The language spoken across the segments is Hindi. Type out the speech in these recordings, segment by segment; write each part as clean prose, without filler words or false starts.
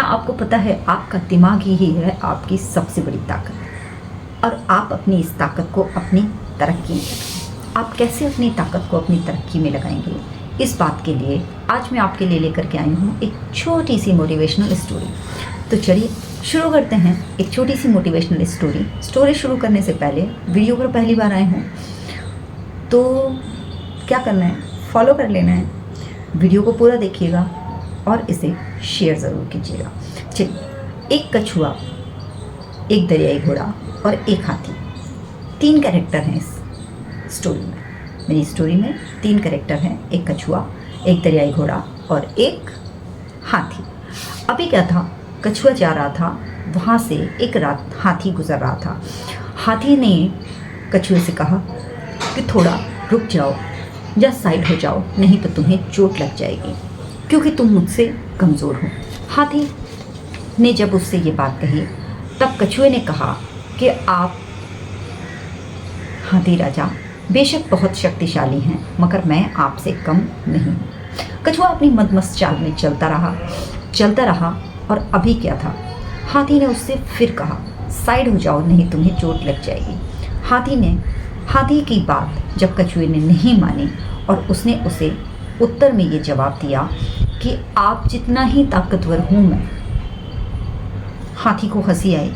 आपको पता है आपका दिमाग ही है आपकी सबसे बड़ी ताकत, और आप अपनी इस ताकत को अपनी तरक्की में लगाएं। आप कैसे अपनी ताकत को अपनी तरक्की में लगाएंगे, इस बात के लिए आज मैं आपके लिए लेकर के आई हूँ एक छोटी सी मोटिवेशनल स्टोरी। तो चलिए शुरू करते हैं एक छोटी सी मोटिवेशनल स्टोरी शुरू करने से पहले वीडियो पर पहली बार आए हों तो क्या करना है, फॉलो कर लेना है, वीडियो को पूरा देखिएगा और इसे शेयर ज़रूर कीजिएगा। चलिए, एक कछुआ, एक दरियाई घोड़ा और एक हाथी, 3 कैरेक्टर हैं इस स्टोरी में। मेरी स्टोरी में 3 कैरेक्टर हैं, एक कछुआ, एक दरियाई घोड़ा और एक हाथी। अभी क्या था, कछुआ जा रहा था, वहाँ से एक रात हाथी गुजर रहा था। हाथी ने कछुए से कहा कि थोड़ा रुक जाओ या साइड हो जाओ, नहीं तो तुम्हें चोट लग जाएगी क्योंकि तुम मुझसे कमज़ोर हो। हाथी ने जब उससे ये बात कही तब कछुए ने कहा कि आप हाथी राजा बेशक बहुत शक्तिशाली हैं, मगर मैं आपसे कम नहीं हूँ। कछुआ अपनी मदमस्त चाल में चलता रहा और अभी क्या था, हाथी ने उससे फिर कहा साइड हो जाओ, नहीं तुम्हें चोट लग जाएगी। हाथी की बात जब कछुए ने नहीं मानी और उसने उसे उत्तर में ये जवाब दिया कि आप जितना ही ताकतवर हूँ मैं। हाथी को हंसी आई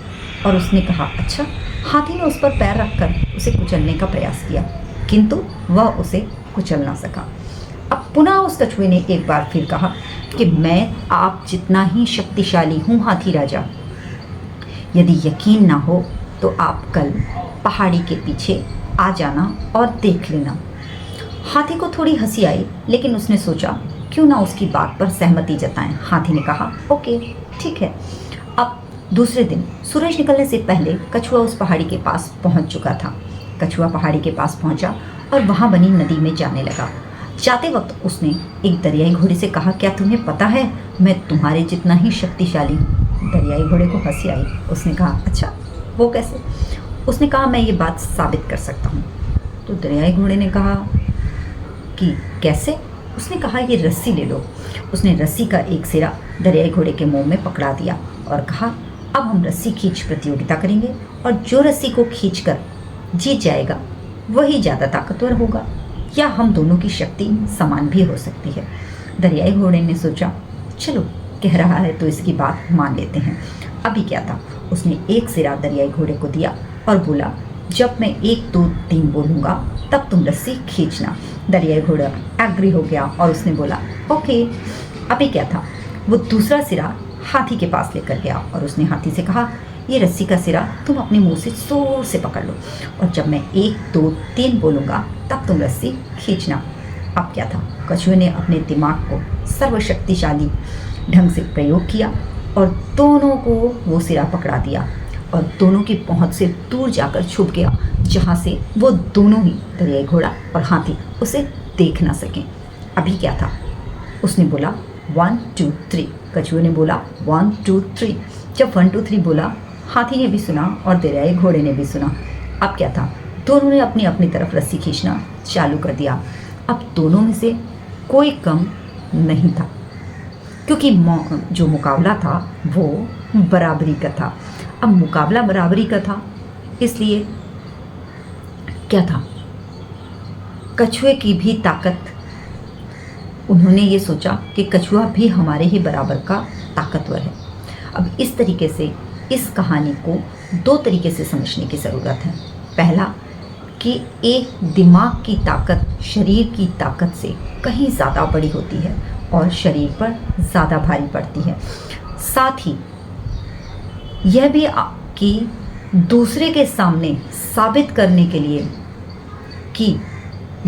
और उसने कहा अच्छा। हाथी ने उस पर पैर रखकर उसे कुचलने का प्रयास किया, किंतु वह उसे कुचल ना सका। अब पुनः उस कछुए ने एक बार फिर कहा कि मैं आप जितना ही शक्तिशाली हूँ हाथी राजा। यदि यकीन ना हो तो आप कल पहाड़ी के पीछे आ जाना और देख लेना। हाथी को थोड़ी हंसी आई, लेकिन उसने सोचा क्यों ना उसकी बात पर सहमति जताएं। हाथी ने कहा ओके ठीक है। अब दूसरे दिन सूरज निकलने से पहले कछुआ उस पहाड़ी के पास पहुंच चुका था। कछुआ पहाड़ी के पास पहुंचा और वहां बनी नदी में जाने लगा। जाते वक्त उसने एक दरियाई घोड़े से कहा क्या तुम्हें पता है मैं तुम्हारे जितना ही शक्तिशाली हूँ। दरियाई घोड़े को हंसी आई। उसने कहा अच्छा वो कैसे। उसने कहा मैं ये बात साबित कर सकता हूँ। तो दरियाई घोड़े ने कहा कि कैसे। उसने कहा ये रस्सी ले लो। उसने रस्सी का एक सिरा दरियाई घोड़े के मुंह में पकड़ा दिया और कहा अब हम रस्सी खींच प्रतियोगिता करेंगे और जो रस्सी को खींचकर जीत जाएगा वही ज़्यादा ताकतवर होगा, या हम दोनों की शक्ति समान भी हो सकती है। दरियाई घोड़े ने सोचा चलो कह रहा है तो इसकी बात मान लेते हैं। अभी क्या था, उसने एक सिरा दरियाई घोड़े को दिया और बोला जब मैं 1 2 3 बोलूँगा तब तुम रस्सी खींचना। दरियाई घोड़ा एग्री हो गया और उसने बोला ओके। अभी क्या था, वो दूसरा सिरा हाथी के पास लेकर गया और उसने हाथी से कहा ये रस्सी का सिरा तुम अपने मुंह से जोर से पकड़ लो और जब मैं 1 2 3 बोलूँगा तब तुम रस्सी खींचना। अब क्या था, कछुए ने अपने दिमाग को सर्वशक्तिशाली ढंग से प्रयोग किया और दोनों को वो सिरा पकड़ा दिया और दोनों की पहुंच से दूर जाकर छुप गया, जहां से वो दोनों ही दरियाई घोड़ा और हाथी उसे देख ना सकें। अभी क्या था, उसने बोला 1 2 3। कछुए ने बोला 1 2 3। जब 1 2 3 बोला हाथी ने भी सुना और दरियाई घोड़े ने भी सुना। अब क्या था, दोनों ने अपनी अपनी तरफ रस्सी खींचना चालू कर दिया। अब दोनों में से कोई कम नहीं था क्योंकि जो मुकाबला था वो बराबरी का था। अब मुकाबला बराबरी का था, इसलिए क्या था, कछुए की भी ताकत, उन्होंने ये सोचा कि कछुआ भी हमारे ही बराबर का ताकतवर है। अब इस तरीके से इस कहानी को 2 तरीके से समझने की ज़रूरत है। पहला कि एक दिमाग की ताकत शरीर की ताकत से कहीं ज़्यादा बड़ी होती है और शरीर पर ज़्यादा भारी पड़ती है। साथ ही यह भी कि दूसरे के सामने साबित करने के लिए कि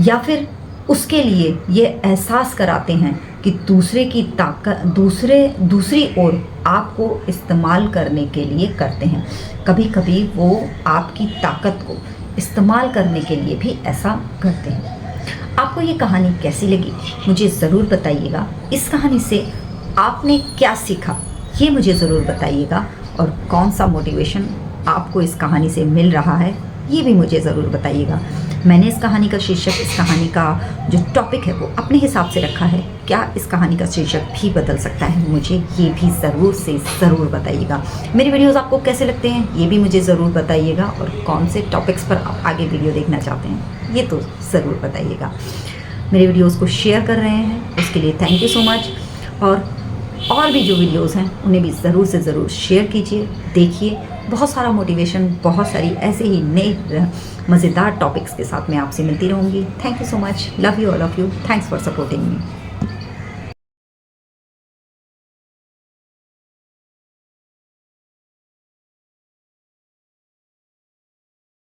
या फिर उसके लिए ये एहसास कराते हैं कि दूसरे की ताकत दूसरी ओर आपको इस्तेमाल करने के लिए करते हैं। कभी कभी वो आपकी ताकत को इस्तेमाल करने के लिए भी ऐसा करते हैं। आपको ये कहानी कैसी लगी मुझे ज़रूर बताइएगा। इस कहानी से आपने क्या सीखा ये मुझे ज़रूर बताइएगा, और कौन सा मोटिवेशन आपको इस कहानी से मिल रहा है ये भी मुझे ज़रूर बताइएगा। मैंने इस कहानी का शीर्षक, इस कहानी का जो टॉपिक है वो अपने हिसाब से रखा है। क्या इस कहानी का शीर्षक भी बदल सकता है, मुझे ये भी ज़रूर से ज़रूर बताइएगा। मेरे वीडियोज़ आपको कैसे लगते हैं ये भी मुझे ज़रूर बताइएगा, और कौन से टॉपिक्स पर आप आगे वीडियो देखना चाहते हैं ये तो ज़रूर बताइएगा। मेरे वीडियोज़ को शेयर कर रहे हैं उसके लिए थैंक यू सो मच। और भी जो वीडियोज़ हैं उन्हें भी ज़रूर से ज़रूर शेयर कीजिए, देखिए। बहुत सारा मोटिवेशन, बहुत सारी ऐसे ही नए मज़ेदार टॉपिक्स के साथ मैं आपसे मिलती रहूँगी। Thank you so much, love you all of you, thanks for supporting me.